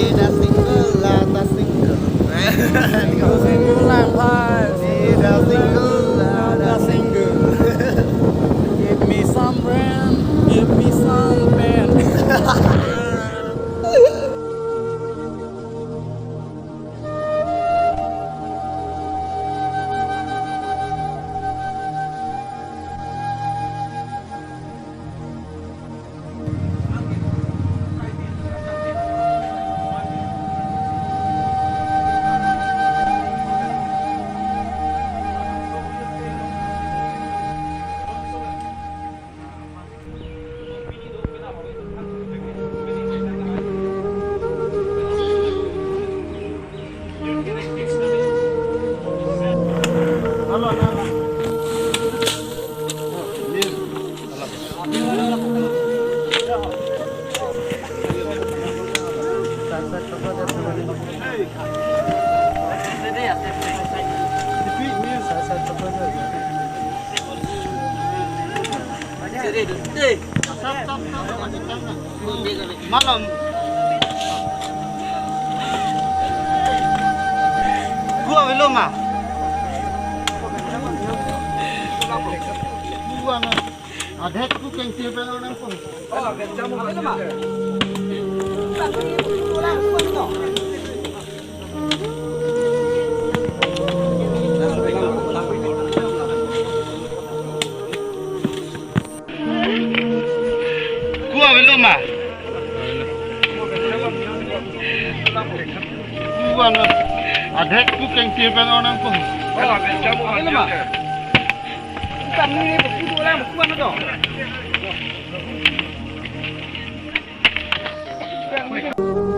Tidak single lata single. Single lang pas. Tidak single lata single. Give me some brand, give me some band. Malam. Gua belum ah. Gua na. Ada tu kengsi orang pun. Oh, jamu belum ah. Gua belum ah. Gua na. Ada tu kengsi orang pun. Oh, jamu belum ah. Kami ni berkudu lah, berkudu tu. Thank you.